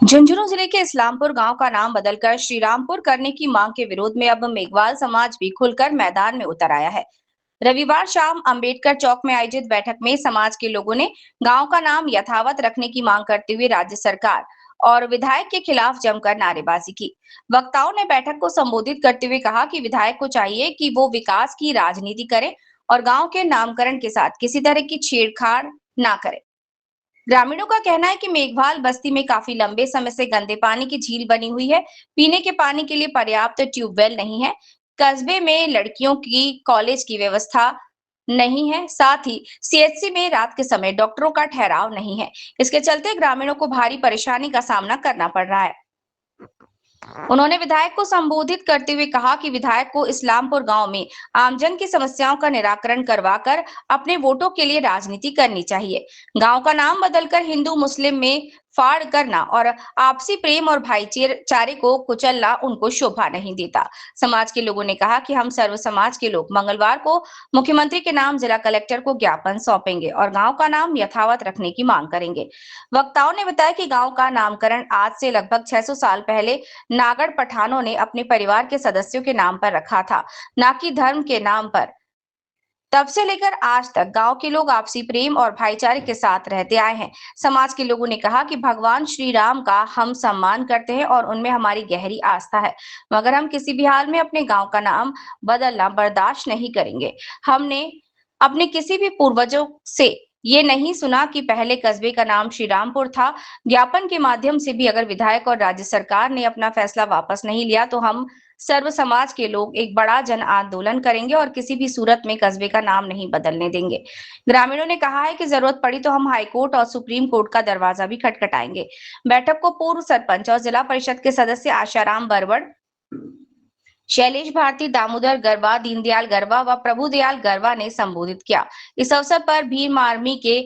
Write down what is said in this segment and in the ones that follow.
झुंझुनू जिले के इस्लामपुर गांव का नाम बदलकर श्रीरामपुर करने की मांग के विरोध में अब मेघवाल समाज भी खुलकर मैदान में उतर आया है। रविवार शाम अंबेडकर चौक में आयोजित बैठक में समाज के लोगों ने गांव का नाम यथावत रखने की मांग करते हुए राज्य सरकार और विधायक के खिलाफ जमकर नारेबाजी की। वक्ताओं ने बैठक को संबोधित करते हुए कहा कि विधायक को चाहिए कि वो विकास की राजनीति करे और गांव के नामकरण के साथ किसी तरह की छेड़छाड़ ना करे। ग्रामीणों का कहना है कि मेघवाल बस्ती में काफी लंबे समय से गंदे पानी की झील बनी हुई है। पीने के पानी के लिए पर्याप्त ट्यूबवेल नहीं है। कस्बे में लड़कियों की कॉलेज की व्यवस्था नहीं है। साथ ही सीएचसी में रात के समय डॉक्टरों का ठहराव नहीं है। इसके चलते ग्रामीणों को भारी परेशानी का सामना करना पड़ रहा है। उन्होंने विधायक को संबोधित करते हुए कहा कि विधायक को इस्लामपुर गांव में आमजन की समस्याओं का निराकरण करवाकर अपने वोटों के लिए राजनीति करनी चाहिए। गांव का नाम बदलकर हिंदू मुस्लिम में फाड़ करना और आपसी प्रेम और भाईचारे को कुचलना उनको शोभा नहीं देता। समाज के लोगों ने कहा कि हम सर्व समाज के लोग मंगलवार को मुख्यमंत्री के नाम जिला कलेक्टर को ज्ञापन सौंपेंगे और गांव का नाम यथावत रखने की मांग करेंगे। वक्ताओं ने बताया कि गांव का नामकरण आज से लगभग 600 साल पहले नागड़ पठानों ने अपने परिवार के सदस्यों के नाम पर रखा था, न कि धर्म के नाम पर। तब से लेकर आज तक गांव के लोग आपसी प्रेम और भाईचारे के साथ रहते आए हैं। समाज के लोगों ने कहा कि भगवान श्री राम का हम सम्मान करते हैं और उनमें हमारी गहरी आस्था है, मगर हम किसी भी हाल में अपने गांव का नाम बदलना बर्दाश्त नहीं करेंगे। हमने अपने किसी भी पूर्वजों से ये नहीं सुना कि पहले कस्बे का नाम श्रीरामपुर था। ज्ञापन के माध्यम से भी अगर विधायक और राज्य सरकार ने अपना फैसला वापस नहीं लिया तो हम सर्व समाज के लोग एक बड़ा जन आंदोलन करेंगे और किसी भी सूरत में कस्बे का नाम नहीं बदलने देंगे। ग्रामीणों ने कहा है कि जरूरत पड़ी तो हम हाईकोर्ट और सुप्रीम कोर्ट का दरवाजा भी खटखटाएंगे। बैठक को पूर्व सरपंच और जिला परिषद के सदस्य आशाराम बरवड़, शैलेश भारती, दामोदर गरवा, दीनदयाल गरवा व प्रभुदयाल गरवा ने संबोधित किया। इस अवसर पर भीम आर्मी के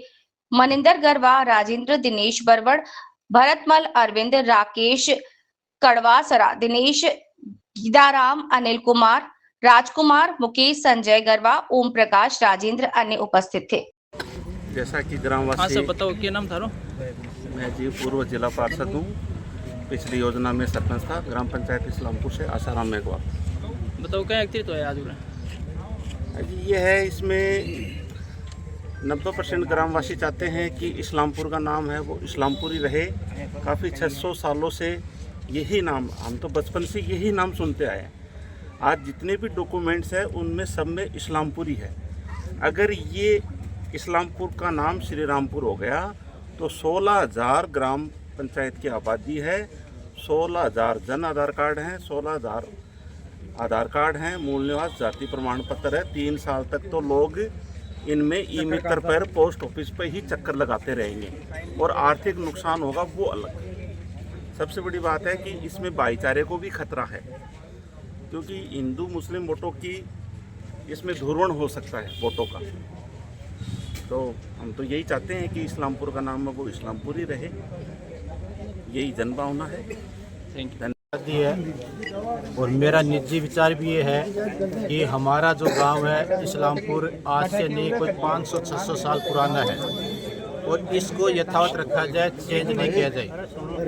मनिंदर गरवा, राजेंद्र, दिनेश बरवड़, भरतमल, अरविंद, राकेश कड़वासरा, दिनेश, गीदाराम, अनिल कुमार, राजकुमार, मुकेश, संजय गरवा, ओम प्रकाश, राजेंद्र अन्य उपस्थित थे। जैसा कि ग्रामवासी। हाँ सर, बताओ क्या नाम थारो? मैं जी पूर्व जिला पार्षद हूँ। पिछली योजना में सरपंच था, ग्राम पंचायत इस्लामपुर से आसाराम मेघवाल। बताओ क्या एक्टिव तो है आज जी ये है, इसमें 90% ग्रामवासी चाहते हैं कि इस्लामपुर का नाम है वो इस्लामपुरी रहे। काफ़ी 600 सालों से यही नाम, हम तो बचपन से यही नाम सुनते आए हैं। आज जितने भी डॉक्यूमेंट्स हैं उनमें सब में इस्लामपुरी है। अगर ये इस्लामपुर का नाम श्री रामपुर हो गया तो 16,000 ग्राम पंचायत की आबादी है, 16,000 जन आधार कार्ड हैं, 16,000 आधार कार्ड हैं, मूल निवास जाति प्रमाण पत्र है। 3 साल तक तो लोग इनमें ई मित्र पर पोस्ट ऑफिस पर ही चक्कर लगाते रहेंगे और आर्थिक नुकसान होगा वो अलग। सबसे बड़ी बात है कि इसमें भाईचारे को भी खतरा है, क्योंकि हिंदू मुस्लिम वोटों की इसमें धुरवण हो सकता है वोटों का। तो हम तो यही चाहते हैं कि इस्लामपुर का नाम वो इस्लामपुर ही रहे, यही जनभावना है। थैंक यू है। और मेरा निजी विचार भी ये है कि हमारा जो गांव है इस्लामपुर आज से नहीं कोई 500-600 साल पुराना है और इसको यथावत रखा जाए, चेंज नहीं किया जाए।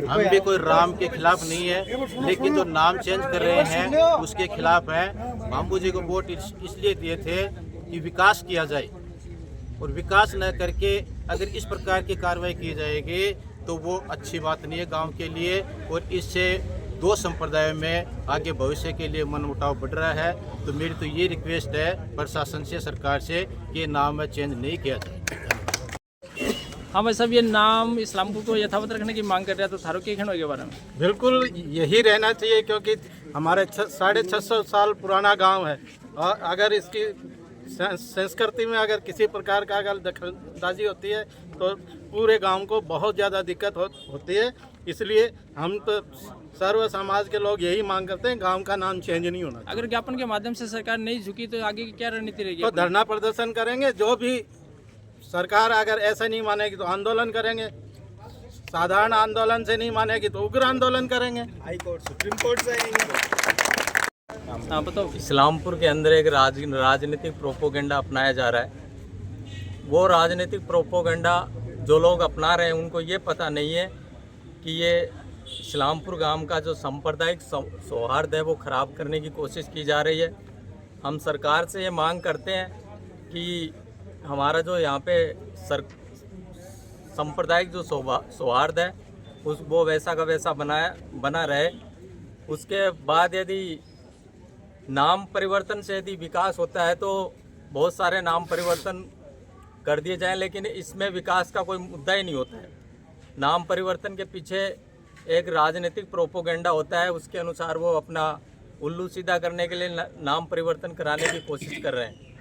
हम भी कोई राम के खिलाफ नहीं है, लेकिन जो नाम चेंज कर रहे हैं उसके खिलाफ है। बाबू जी को वोट इसलिए दिए थे कि विकास किया जाए, और विकास न करके अगर इस प्रकार की कार्रवाई की जाएगी तो वो अच्छी बात नहीं है गांव के लिए, और इससे दो संप्रदायों में आगे भविष्य के लिए मनमुटाव बढ़ रहा है। तो मेरी तो ये रिक्वेस्ट है प्रशासन से, सरकार से, कि नाम चेंज नहीं किया जाए। हाँ भाई साहब, ये नाम इस्लामपुर को यथावत रखने की मांग कर रहा था, थारो के खंडों के बारे में? बिल्कुल यही रहना चाहिए, क्योंकि हमारे 650 साल पुराना गांव है और अगर इसकी संस्कृति में अगर किसी प्रकार का अगर दखलंदाजी होती है तो पूरे गांव को बहुत ज़्यादा दिक्कत होती है। इसलिए हम तो सर्व समाज के लोग यही मांग करते हैं, गांव का नाम चेंज नहीं होना। अगर ज्ञापन के माध्यम से सरकार नहीं झुकी तो आगे की क्या रणनीति रहेगी? तो धरना प्रदर्शन करेंगे, जो भी सरकार अगर ऐसा नहीं मानेगी तो आंदोलन करेंगे। साधारण आंदोलन से नहीं मानेगी तो उग्र आंदोलन करेंगे, हाई कोर्ट सुप्रीम कोर्ट जाएंगे। हाँ बताओ। इस्लामपुर के अंदर एक राजनीतिक प्रोपोगंडा अपनाया जा रहा है। वो राजनीतिक प्रोपोगंडा जो लोग अपना रहे हैं उनको ये पता नहीं है कि ये इस्लामपुर गांव का जो सांप्रदायिक सौहार्द है वो ख़राब करने की कोशिश की जा रही है। हम सरकार से ये मांग करते हैं कि हमारा जो यहाँ पे सांप्रदायिक जो सौहार्द है वो वैसा का वैसा बना रहे। उसके बाद यदि नाम परिवर्तन से यदि विकास होता है तो बहुत सारे नाम परिवर्तन कर दिए जाएं, लेकिन इसमें विकास का कोई मुद्दा ही नहीं होता है। नाम परिवर्तन के पीछे एक राजनीतिक प्रोपोगेंडा होता है, उसके अनुसार वो अपना उल्लू सीधा करने के लिए नाम परिवर्तन कराने की कोशिश कर रहे हैं।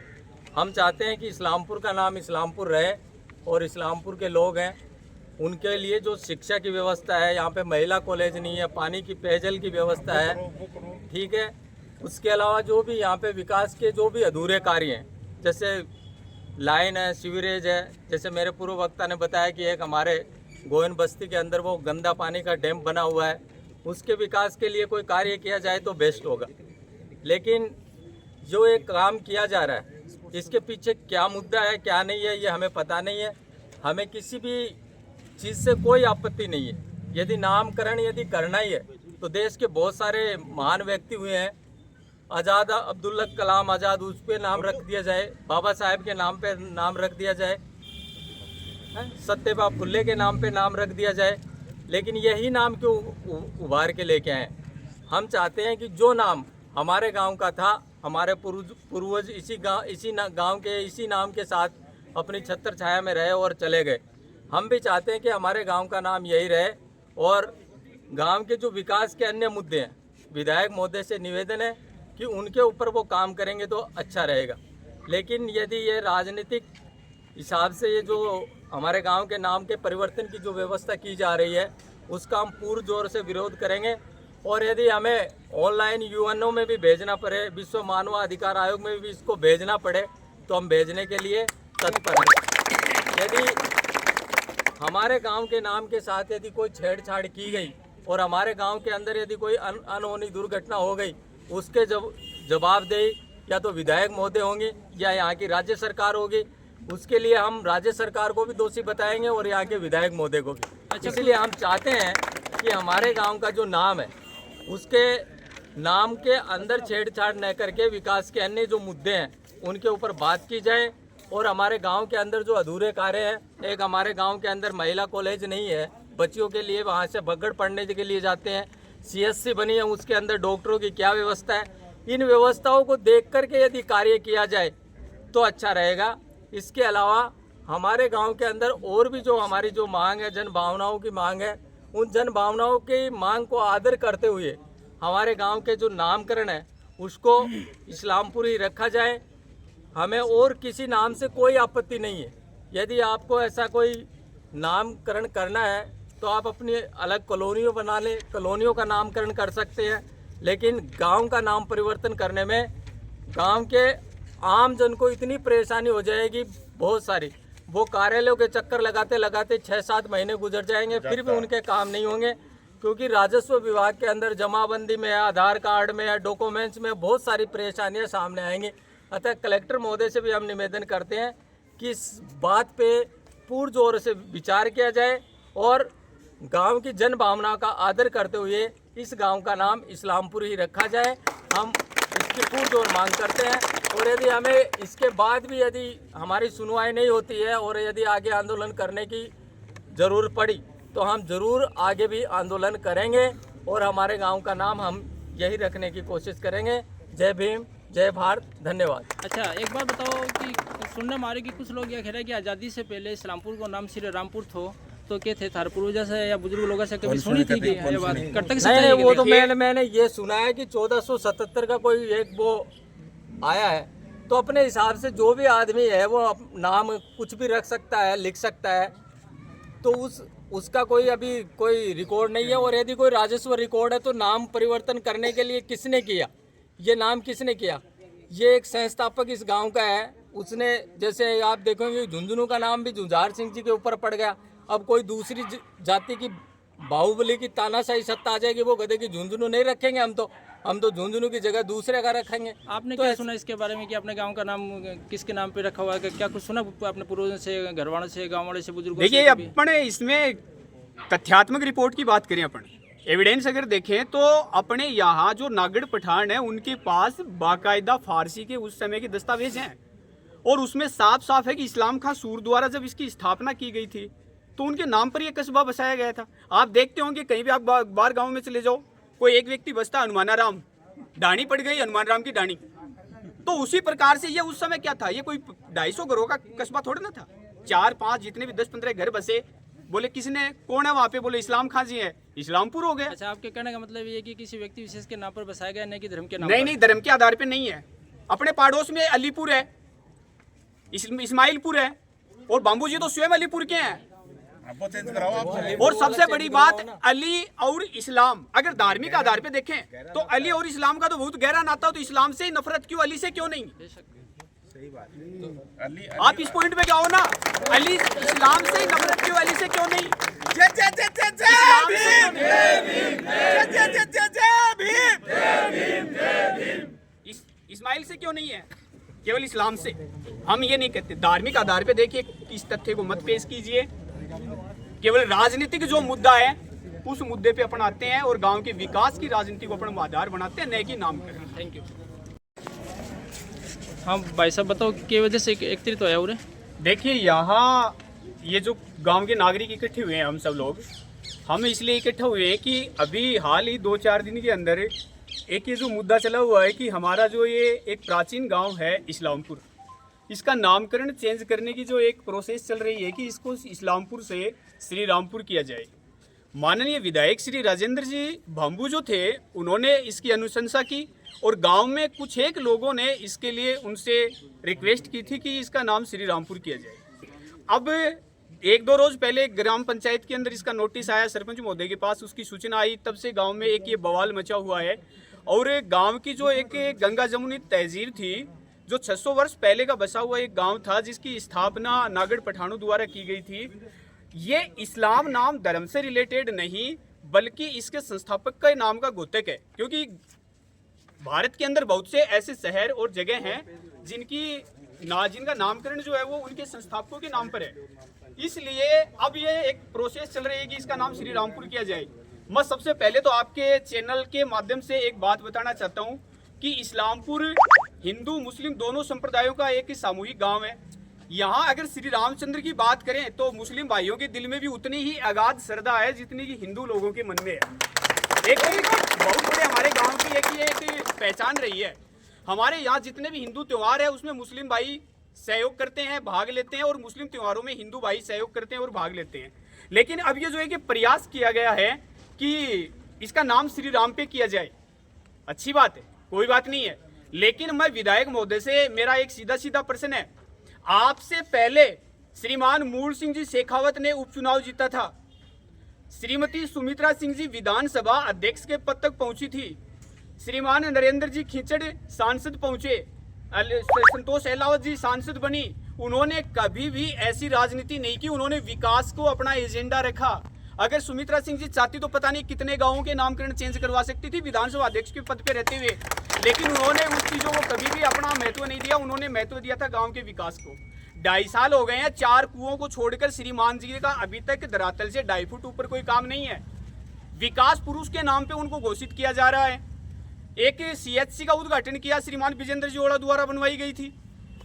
हम चाहते हैं कि इस्लामपुर का नाम इस्लामपुर रहे और इस्लामपुर के लोग हैं उनके लिए जो शिक्षा की व्यवस्था है, यहाँ पे महिला कॉलेज नहीं है, पानी की पेयजल की व्यवस्था है, ठीक है। उसके अलावा जो भी यहाँ पे विकास के जो भी अधूरे कार्य हैं, जैसे लाइन है, सीवरेज है, जैसे मेरे पूर्व वक्ता ने बताया कि एक हमारे गोयन बस्ती के अंदर वो गंदा पानी का डैम बना हुआ है, उसके विकास के लिए कोई कार्य किया जाए तो बेस्ट होगा। लेकिन जो एक काम किया जा रहा है इसके पीछे क्या मुद्दा है क्या नहीं है ये हमें पता नहीं है। हमें किसी भी चीज़ से कोई आपत्ति नहीं है। यदि नामकरण यदि करना ही है तो देश के बहुत सारे महान व्यक्ति हुए हैं, आज़ाद अब्दुल कलाम आज़ाद, उस पर नाम रख दिया जाए, बाबा साहेब के नाम पे नाम रख दिया जाए, सत्यपाल फुल्ले के नाम पे नाम रख दिया जाए, लेकिन यही नाम क्यों उभार के लेके आए। हम चाहते हैं कि जो नाम हमारे गांव का था, हमारे पूर्वज इसी गांव के इसी नाम के साथ अपनी छत्र छाया में रहे और चले गए। हम भी चाहते हैं कि हमारे गांव का नाम यही रहे और गांव के जो विकास के अन्य मुद्दे हैं, विधायक महोदय से निवेदन है कि उनके ऊपर वो काम करेंगे तो अच्छा रहेगा। लेकिन यदि ये राजनीतिक हिसाब से ये जो हमारे गांव के नाम के परिवर्तन की जो व्यवस्था की जा रही है उसका हम पूर्ण जोर से विरोध करेंगे। और यदि हमें ऑनलाइन यूएनओ में भी भेजना पड़े, विश्व मानवाधिकार आयोग में भी इसको भेजना पड़े तो हम भेजने के लिए तत्पर हैं। यदि हमारे गांव के नाम के साथ यदि कोई छेड़छाड़ की गई और हमारे गांव के अंदर यदि कोई अनहोनी दुर्घटना हो गई, उसके जवाबदेही या तो विधायक महोदय होंगे या यहाँ की राज्य सरकार होगी। उसके लिए हम राज्य सरकार को भी दोषी बताएंगे और यहाँ के विधायक महोदय को भी। इसलिए हम चाहते हैं कि हमारे गांव का जो नाम है उसके नाम के अंदर छेड़छाड़ न करके विकास के अन्य जो मुद्दे हैं उनके ऊपर बात की जाए। और हमारे गांव के अंदर जो अधूरे कार्य हैं, एक हमारे गांव के अंदर महिला कॉलेज नहीं है, बच्चियों के लिए वहाँ से भगड़ पढ़ने के लिए जाते हैं, CSC बनी है, उसके अंदर डॉक्टरों की क्या व्यवस्था है, इन व्यवस्थाओं को देख करके यदि कार्य किया जाए तो अच्छा रहेगा। इसके अलावा हमारे गांव के अंदर और भी जो हमारी जो मांग है, जन भावनाओं की मांग है, उन जन भावनाओं की मांग को आदर करते हुए हमारे गांव के जो नामकरण है उसको इस्लामपुर ही रखा जाए। हमें और किसी नाम से कोई आपत्ति नहीं है। यदि आपको ऐसा कोई नामकरण करना है तो आप अपनी अलग कॉलोनियों बना लें, कॉलोनियों का नामकरण कर सकते हैं, लेकिन गांव का नाम परिवर्तन करने में गांव के आम जन को इतनी परेशानी हो जाएगी, बहुत सारी, वो कार्यालयों के चक्कर लगाते लगाते 6-7 महीने गुजर जाएंगे, फिर भी उनके काम नहीं होंगे, क्योंकि राजस्व विभाग के अंदर जमाबंदी में, आधार कार्ड में, डॉक्यूमेंट्स में बहुत सारी परेशानियां सामने आएंगी। अतः कलेक्टर महोदय से भी हम निवेदन करते हैं कि इस बात पे पूर्ण जोर से विचार किया जाए और गांव की जन भावना का आदर करते हुए इस गांव का नाम इस्लामपुर ही रखा जाए। हम इसकी पूर्ण जोर मांग करते हैं और यदि हमें इसके बाद भी यदि हमारी सुनवाई नहीं होती है और यदि आगे आंदोलन करने की ज़रूरत पड़ी तो हम ज़रूर आगे भी आंदोलन करेंगे और हमारे गांव का नाम हम यही रखने की कोशिश करेंगे। जय भीम, जय भारत, धन्यवाद। अच्छा, एक बात बताओ कि सुनने मारे कि कुछ लोग यह कह रहे हैं कि आज़ादी से पहले इस्लामपुर को नाम श्री रामपुर थो, तो क्या थे थार पूर्वज से या बुजुर्ग लोगों से कभी सुनी थी कि ये बात करतक से? नहीं, वो तो मैंने ये सुना है कि 1477 का कोई एक वो आया है, तो अपने हिसाब से जो भी आदमी है वो नाम कुछ भी रख सकता है, लिख सकता है, तो उसका कोई अभी कोई रिकॉर्ड नहीं है। और यदि कोई राजस्व रिकॉर्ड है तो नाम परिवर्तन करने के लिए किसने किया, ये नाम किसने किया? ये एक संस्थापक इस गांव का है, उसने, जैसे आप देखोगे झुंझुनू का नाम भी झुंझार सिंह जी के ऊपर पड़ गया। अब कोई दूसरी जाति की बाहुबली की तानाशाही सत्ता आ जाएगी, वो गधे की झुंझुनू नहीं रखेंगे। हम तो झुंझुनू की जगह दूसरे का रखेंगे। आपने तो क्या सुना इसके बारे में कि अपने गांव का नाम किसके नाम पे रखा हुआ है? क्या कुछ सुना अपने पूर्वजों से, घरवालों से, गांव वाले से, बुजुर्गों से? देखिए, अपने इसमें तथ्यात्मक रिपोर्ट की बात करें अपन, एविडेंस अगर देखें तो अपने यहाँ जो नागड़ पठान है उनके पास बाकायदा फारसी के उस समय के दस्तावेज हैं और उसमें साफ साफ है कि इस्लाम खां सूर द्वारा जब इसकी स्थापना की गई थी तो उनके नाम पर यह कस्बा बसाया गया था। आप देखते होंगे कहीं भी आप बाहर गांव में चले जाओ, कोई एक व्यक्ति बसता हनुमानाराम, डाणी पड़ गई हनुमान राम की डाणी। तो उसी प्रकार से ये उस समय क्या था, ये कोई 250 घरों का कस्बा थोड़ा ना था। 4-5 जितने भी 10-15 घर बसे, बोले किसने कौन है वहाँ पे, बोले इस्लाम खां जी है, इस्लामपुर हो गया। अच्छा, आपके कहने का मतलब ये कि किसी व्यक्ति विशेष के नाम पर बसाया गया, नहीं कि धर्म के नाम नहीं पर? नहीं, धर्म के आधार पे नहीं है। अपने पड़ोस में अलीपुर है, इस्माइलपुर है और बाबू जी तो स्वयं अलीपुर के हैं। और सबसे बड़ी बात, अली और इस्लाम अगर धार्मिक आधार पे देखें तो अली और इस्लाम का तो बहुत गहरा नाता हो, तो इस्लाम से ही नफरत क्यों, अली से क्यों नहीं? सही बात। आप इस पॉइंट पे क्या हो ना, अली इस्लाम से ही नफरत क्यों, अली से क्यों नहीं? इस्माइल से क्यों नहीं है, केवल इस्लाम से? हम ये नहीं कहते। धार्मिक आधार पे देखिए, इस तथ्य को मत पेश कीजिए। केवल राजनीतिक जो मुद्दा है उस मुद्दे पे अपन आते हैं और गांव के विकास की राजनीति को अपन आधार बनाते हैं, न कि नामकरण। Thank you. हाँ भाई साहब, बताओ क्या वजह से एकत्रित होया हो? देखिए, यहाँ ये जो गांव के नागरिक इकट्ठे हुए हैं, हम सब लोग, हम इसलिए इकट्ठे हुए हैं कि अभी हाल ही 2-4 दिन के अंदर एक ये जो मुद्दा चला हुआ है कि हमारा जो ये एक प्राचीन गांव है इस्लामपुर, इसका नामकरण चेंज करने की जो एक प्रोसेस चल रही है कि इसको इस्लामपुर से श्री रामपुर किया जाए। माननीय विधायक श्री राजेंद्र जी भांबू जो थे, उन्होंने इसकी अनुशंसा की और गांव में कुछ एक लोगों ने इसके लिए उनसे रिक्वेस्ट की थी कि इसका नाम श्री रामपुर किया जाए। अब 1-2 रोज पहले ग्राम पंचायत के अंदर इसका नोटिस आया सरपंच महोदय के पास, उसकी सूचना आई, तब से गांव में एक ये बवाल मचा हुआ है। और गांव की जो एक गंगा जमुनी तहजीब थी, जो 600 वर्ष पहले का बसा हुआ एक गांव था, जिसकी स्थापना नागड़ पठानों द्वारा की गई थी, ये इस्लाम नाम धर्म से रिलेटेड नहीं बल्कि इसके संस्थापक का नाम का द्योतक है। क्योंकि भारत के अंदर बहुत से ऐसे शहर और जगह हैं जिनका नामकरण जो है वो उनके संस्थापकों के नाम पर है। इसलिए अब ये एक प्रोसेस चल रही है कि इसका नाम श्री रामपुर किया जाए। मैं सबसे पहले तो आपके चैनल के माध्यम से एक बात बताना चाहता हूँ कि इस्लामपुर हिंदू मुस्लिम दोनों संप्रदायों का एक सामूहिक गांव है। यहाँ अगर श्री रामचंद्र की बात करें तो मुस्लिम भाइयों के दिल में भी उतनी ही अगाध श्रद्धा है जितनी कि हिंदू लोगों के मन में है। एक बहुत बड़े हमारे गांव की एक पहचान रही है। हमारे यहाँ जितने भी हिंदू त्यौहार है उसमें मुस्लिम भाई सहयोग करते हैं, भाग लेते हैं, और मुस्लिम त्योहारों में हिंदू भाई सहयोग करते हैं और भाग लेते हैं। लेकिन अब ये जो है कि प्रयास किया गया है कि इसका नाम श्री राम पे किया जाए, अच्छी बात है, कोई बात नहीं है। लेकिन मैं विधायक महोदय से मेरा एक सीधा प्रश्न है, आपसे पहले श्रीमान मूल सिंह जी शेखावत ने उपचुनाव जीता था, श्रीमती सुमित्रा सिंह जी विधानसभा अध्यक्ष के पद तक पहुंची थी, श्रीमान नरेंद्र जी खींचड़ सांसद पहुंचे, संतोष अहलावत जी सांसद बनी। उन्होंने कभी भी ऐसी राजनीति नहीं की, उन्होंने विकास को अपना एजेंडा रखा। अगर सुमित्रा सिंह जी चाहती तो पता नहीं कितने गांवों के नामकरण चेंज करवा सकती थी विधानसभा अध्यक्ष के पद पे रहते हुए, लेकिन उन्होंने उस चीजों को कभी भी अपना महत्व नहीं दिया। उन्होंने महत्व दिया था गांव के विकास को। 2.5 साल हो गए हैं, 4 कुओं को छोड़कर श्रीमान जी का अभी तक धरातल से 2.5 फुट ऊपर कोई काम नहीं है। विकास पुरुष के नाम पे उनको घोषित किया जा रहा है। एक CHC का उद्घाटन किया श्रीमान विजेंद्र जी ओड़ा द्वारा बनवाई गई थी।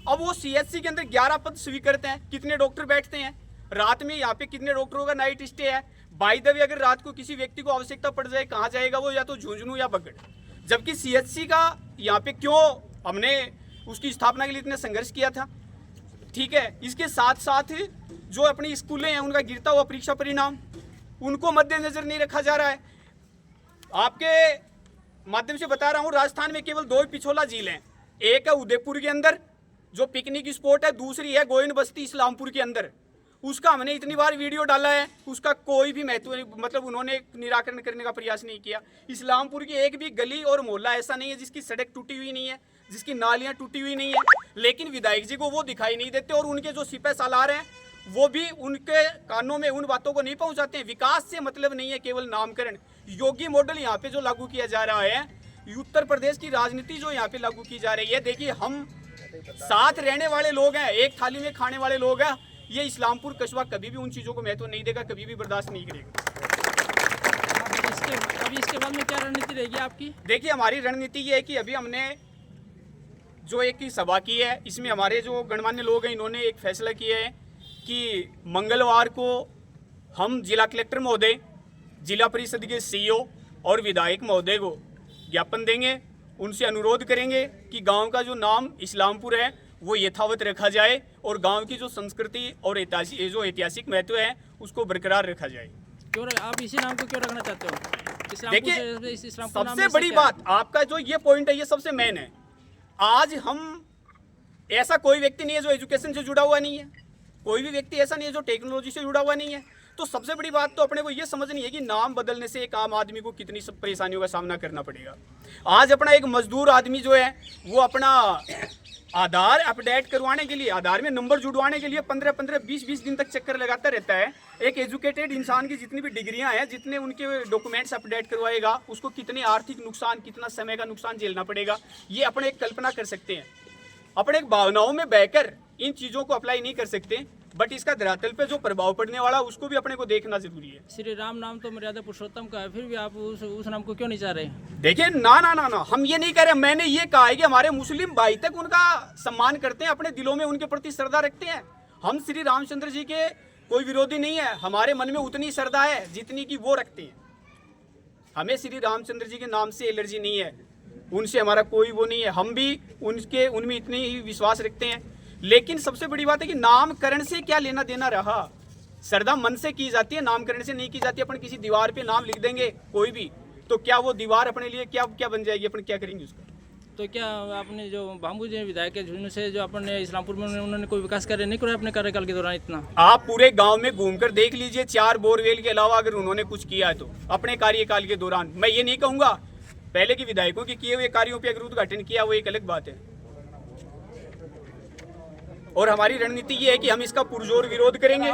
अब वो CHC के अंदर 11 पद स्वीकृत हैं। कितने डॉक्टर बैठते हैं रात में, यहाँ पे कितने डॉक्टरों का नाइट स्टे है। बाय द वे, अगर रात को किसी व्यक्ति को आवश्यकता पड़ जाए कहाँ जाएगा वो, या तो झुंझुनू या बगड़। जबकि CHC का यहाँ पे क्यों हमने उसकी स्थापना के लिए इतने संघर्ष किया था। ठीक है, इसके साथ साथ जो अपनी स्कूलें हैं उनका गिरता हुआ परीक्षा परिणाम, उनको मद्देनजर नहीं रखा जा रहा है। आपके माध्यम से बता रहा हूँ, राजस्थान में केवल 2 पिछोला झील हैं। एक है उदयपुर के अंदर जो पिकनिक स्पॉट है, दूसरी है गोविंद बस्ती इस्लामपुर के अंदर। उसका हमने इतनी बार वीडियो डाला है, उसका कोई भी महत्व नहीं, मतलब उन्होंने निराकरण करने का प्रयास नहीं किया। इस्लामपुर की एक भी गली और मोहल्ला ऐसा नहीं है जिसकी सड़क टूटी हुई नहीं है, जिसकी नालियाँ टूटी हुई नहीं है, लेकिन विधायक जी को वो दिखाई नहीं देते। और उनके जो सिपह सालार हैं वो भी उनके कानों में उन बातों को नहीं पहुंचाते हैं। विकास से मतलब नहीं है, केवल नामकरण। योगी मॉडल यहाँ पे जो लागू किया जा रहा है, उत्तर प्रदेश की राजनीति जो यहाँ पे लागू की जा रही है, देखिए हम साथ रहने वाले लोग हैं, एक थाली में खाने वाले लोग हैं। ये इस्लामपुर कस्बा कभी भी उन चीज़ों को महत्व नहीं देगा, कभी भी बर्दाश्त नहीं करेगा। अभी इसके बाद में क्या रणनीति रहेगी आपकी? देखिए, हमारी रणनीति ये है कि अभी हमने जो एक सभा की है, इसमें हमारे जो गणमान्य लोग हैं इन्होंने एक फैसला किया है कि मंगलवार को हम जिला कलेक्टर महोदय, जिला परिषद के सीईओ और विधायक महोदय को ज्ञापन देंगे। उनसे अनुरोध करेंगे कि गांव का जो नाम इस्लामपुर है वो यथावत रखा जाए और गांव की जो संस्कृति और जो ऐतिहासिक महत्व है उसको बरकरार रखा जाए। क्यों आप इसी नाम को क्यों रखना चाहते हो? देखिए, इस्लामपुर नाम सबसे में से बड़ी क्या है? बात आपका जो ये पॉइंट है ये सबसे मेन है। आज हम ऐसा कोई व्यक्ति नहीं है जो एजुकेशन से जुड़ा हुआ नहीं है, कोई भी व्यक्ति ऐसा नहीं है जो टेक्नोलॉजी से जुड़ा हुआ नहीं है। तो सबसे बड़ी बात तो अपने को ये समझनी है कि नाम बदलने से एक आम आदमी को कितनी सब परेशानियों का सामना करना पड़ेगा। आज अपना एक मजदूर आदमी जो है वो अपना आधार अपडेट करवाने के लिए, आधार में नंबर जुड़वाने के लिए 15-15, 20-20 दिन तक चक्कर लगाता रहता है। एक एजुकेटेड इंसान की जितनी भी डिग्रियां हैं, जितने उनके डॉक्यूमेंट्स अपडेट करवाएगा, उसको कितने आर्थिक नुकसान, कितना समय का नुकसान झेलना पड़ेगा, ये अपने एक कल्पना कर सकते हैं। अपने एक भावनाओं में बहकर इन चीज़ों को अप्लाई नहीं कर सकते, बट इसका धरातल पे जो प्रभाव पड़ने वाला उसको भी अपने को देखना जरूरी है। श्री राम नाम तो मर्यादा पुरुषोत्तम का है, फिर भी आप उस नाम को क्यों नहीं चाह रहे? देखिए, ना, हम ये नहीं कह रहे। मैंने ये कहा है कि हमारे मुस्लिम भाई तक उनका सम्मान करते हैं, अपने दिलों में उनके प्रति श्रद्धा रखते हैं। हम श्री रामचंद्र जी के कोई विरोधी नहीं है, हमारे मन में उतनी श्रद्धा है जितनी कि वो रखते हैं। हमें श्री रामचंद्र जी के नाम से एलर्जी नहीं है, उनसे हमारा कोई वो नहीं है, हम भी उनमें इतनी ही विश्वास रखते हैं। लेकिन सबसे बड़ी बात है कि नामकरण से क्या लेना देना रहा। श्रद्धा मन से की जाती है, नामकरण से नहीं की जाती। अपन किसी दीवार पे नाम लिख देंगे कोई भी, तो क्या वो दीवार अपने लिए क्या बन जाएगी, अपन क्या करेंगे उसका? तो क्या आपने जो भामू जी विधायक के झुंड से जो अपने इस्लामपुर में उन्होंने कोई विकास कार्य नहीं कराया अपने कार्यकाल के दौरान? इतना आप पूरे गांव में घूमकर देख लीजिए, 4 बोरवेल के अलावा अगर उन्होंने कुछ किया है तो अपने कार्यकाल के दौरान। मैं ये नहीं कहूँगा पहले के विधायकों के किए हुए कार्यों पर अगर उद्घाटन किया, वो एक अलग बात है। और हमारी रणनीति ये है कि हम इसका पुरजोर विरोध करेंगे।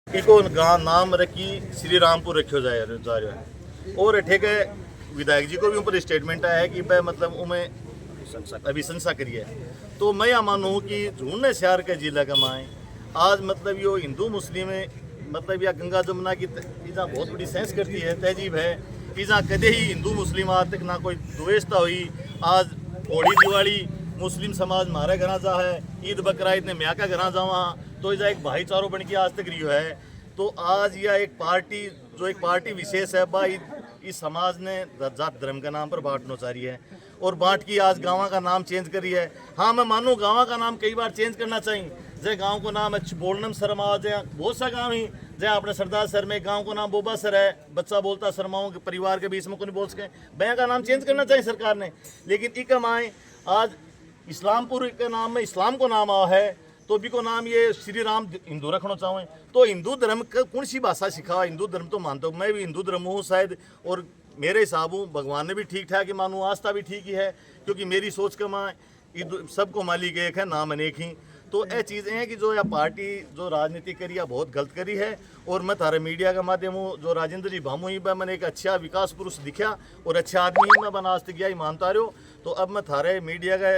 इको नाम रखी श्री रामपुर रखो जा रहा है। और ठीक है, विधायक जी को भी ऊपर स्टेटमेंट आया है कि भाई मतलब उमें अभी संसा करिए। तो मैं यह मानूँ कि झूठने शहर के जिला का माए आज मतलब यो हिंदू मुस्लिम मतलब या गंगा जमुना की चीज़ा बहुत बड़ी सेंस करती है, तहजीब है। चीज़ा कदे ही हिंदू मुस्लिम आज तक ना कोई द्वेषता हुई। आज होली दिवाली मुस्लिम समाज मारे घर जा है, ईद बकरा ईद ने म्या का घर जावा, तो इजा एक भाईचारो बन के आज तक रियो है। तो आज यह एक पार्टी जो एक पार्टी विशेष है भाई इस समाज ने जात धर्म के नाम पर बांटना चाह रही है और बांट की आज गाँव का नाम चेंज कर रही है। हाँ, मैं मानूँ गाँव का नाम कई बार चेंज करना चाहिए। जय गांव को नाम अच्छी बोलने में शर्म आ जाए, बहुत सा गांव ही जहाँ अपने सरदार सर में गांव को नाम बोबा सर है, बच्चा बोलता शर्माओं के परिवार के बीच में कोई बोल सके, भैया का नाम चेंज करना चाहिए सरकार ने। लेकिन इकम आए आज इस्लामपुर के नाम में इस्लाम को नाम आ है, तो भी को नाम ये श्री राम हिंदू रखना चाहें। तो हिंदू धर्म का कौन सी भाषा सिखा? हिंदू धर्म तो मानता हूँ, मैं भी हिंदू धर्म हूँ शायद, और मेरे हिसाब हूँ भगवान ने भी ठीक ठाक ही मानूँ, आस्था भी ठीक ही है, क्योंकि मेरी सोच का माँ सबको मालिक एक है, नाम अनेक ही। तो ये चीज़ें हैं कि जो यह पार्टी जो राजनीति करी है बहुत गलत करी है। और मैं थारे मीडिया का माध्यम हूँ, जो राजेंद्र जी भामू ही मैंने एक अच्छा विकास पुरुष दिखा और अच्छा आदमी ही मैं बना आज तक गया ही मानता रहो। तो अब मैं थारे मीडिया का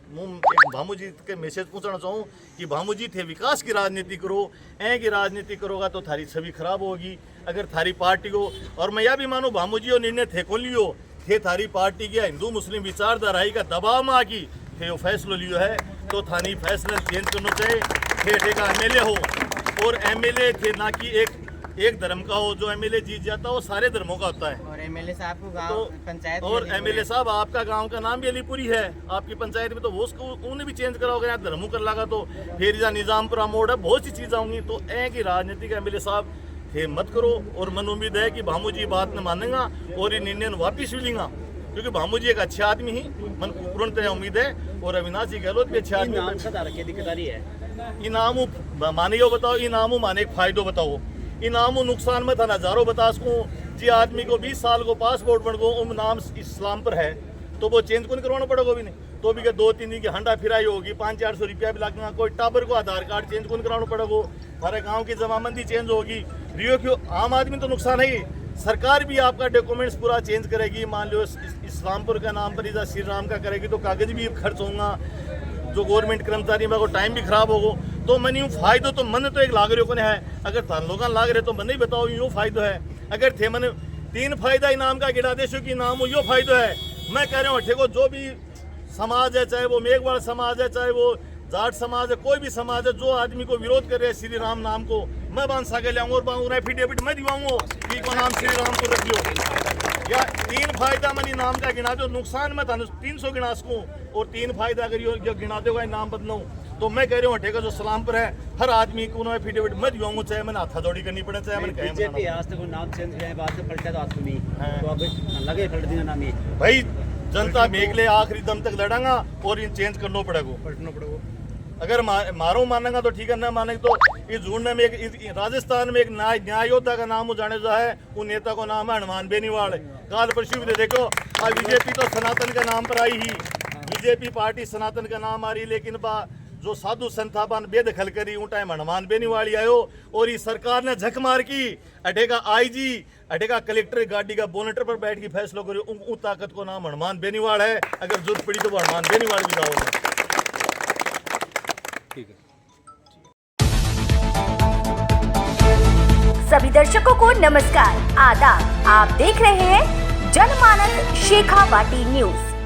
मुँह एक भामू जी के मैसेज पूछना चाहूँ कि भामू जी थे विकास की राजनीति करो, ऐ की राजनीति करोगा तो थारी छवि खराब होगी अगर थारी पार्टी को। और मैं यह भी मानूँ भामू जी और निर्णय थे को लियो थे थारी पार्टी के हिंदू मुस्लिम विचारधारा का दबाव में आकी थे वो फैसला लियो है, तो थानी फैसला चेंज करना चाहिए। थे का एमएलए हो और एमएलए थे ना कि एक धर्म का हो, जो एमएलए जीत जाता है वो सारे धर्मों का होता है। और एमएलए साहब को गांव पंचायत और एमएलए साहब आपका गांव का नाम भी अलीपुरी है आपकी पंचायत में, तो वो उसको उन्हें भी चेंज कराओगे यार धर्मों कर लगा तो फिर या निजामपुरा मोड़ है, बहुत सी चीज़ें होंगी। तो ऐ की राजनीति का एमएलए साहब थे मत करो। और मन उम्मीद है कि भामू जी बात न मानेगा और ये निर्णय वापिस भी लेंगा, क्योंकि भामू जी एक अच्छे आदमी ही मन पूर्णतः उम्मीद है। और अविनाश जी गहलोत भी अच्छे आदमी है। इनामू माने यो बताओ, इनामू माने एक फायदो बताओ, इनामू नुकसान में था हजारों बता सकूँ जी आदमी को 20 साल को पासपोर्ट बन गो उम नाम इस्लाम पर है तो वो चेंज कौन करवाना पड़ेगा भी नहीं, तो भी 2-3 दिन की हंडा फिराई होगी, 500-400 रुपया भी लगना। कोई टाबर को आधार कार्ड चेंज कौन कराना पड़ेगा, हमारे गाँव की जमाबंदी चेंज होगी। रियो क्यों आम आदमी तो नुकसान है ही, सरकार भी आपका डॉक्यूमेंट्स पूरा चेंज करेगी। मान लो इस्लामपुर का नाम पर श्री राम का करेगी तो कागज भी खर्च होगा, जो गवर्नमेंट कर्मचारी में टाइम भी खराब होगा। तो मन यूँ फायदो तो मन तो एक लाग रहे को है, अगर थान लोग लाग रहे तो मन ही बताओ यूँ फायदो है। अगर थे मन 3 फायदा इनाम का गिरा देशों की नाम हो यो फायदो है। मैं कह रहा हूँ अठे को जो भी समाज है, चाहे वो मेघवाड़ समाज है, चाहे वो जाट समाज है, कोई भी समाज है, जो आदमी को विरोध कर रहे हैं श्री राम नाम को, मैं बांसा के लाऊंगा और बांगूर एफिडेविट मैं दिवाऊंगा कि को नाम श्री राम को रख लो। या 3 फायदा मनी नाम का गिना दो, नुकसान मैं था 300 गिना सकूँ और 3 फायदा अगर यो गिना देगा नाम बदलाऊँ तो मैं कह रहा हूँ अठेगा जो सलामपुर है हर आदमी को एफिडेविट मैं दिवाऊंगा, चाहे मैंने हाथा जोड़ी करनी पड़े, चाहे मैंने बीजेपी आज तक नाम चेंज किया बाद से पलटा तो आपको नहीं तो अब लगे पलट देना नाम ही भाई जनता मेघले आखिरी दम तक लड़ांगा और इन चेंज करना पड़ेगा। अगर मारो मानेगा तो ठीक है, ना मानेगा तो इस झुंड में एक राजस्थान में एक न्याय योद्धा का नाम जाने जो है, उन नेता का नाम है हनुमान बेनीवाल। काल परशु भी देखो अब बीजेपी तो सनातन के नाम पर आई ही, बीजेपी पार्टी सनातन का नाम आ रही, लेकिन जो साधु संस्थापन बेदखल करी उन टाइम हनुमान बेनीवाल आयो और इस सरकार ने झक मार की अटेगा आईजी अटेगा कलेक्टर गाड़ी का बोनेटर पर बैठ के फैसला करी, उन ताकत को नाम हनुमान बेनीवाल है। अगर जरूरत पड़ी तो वो हनुमान बेनीवाल भी जाओगे। सभी दर्शकों को नमस्कार, आदाब। आप देख रहे हैं जनमानस शेखावाटी न्यूज।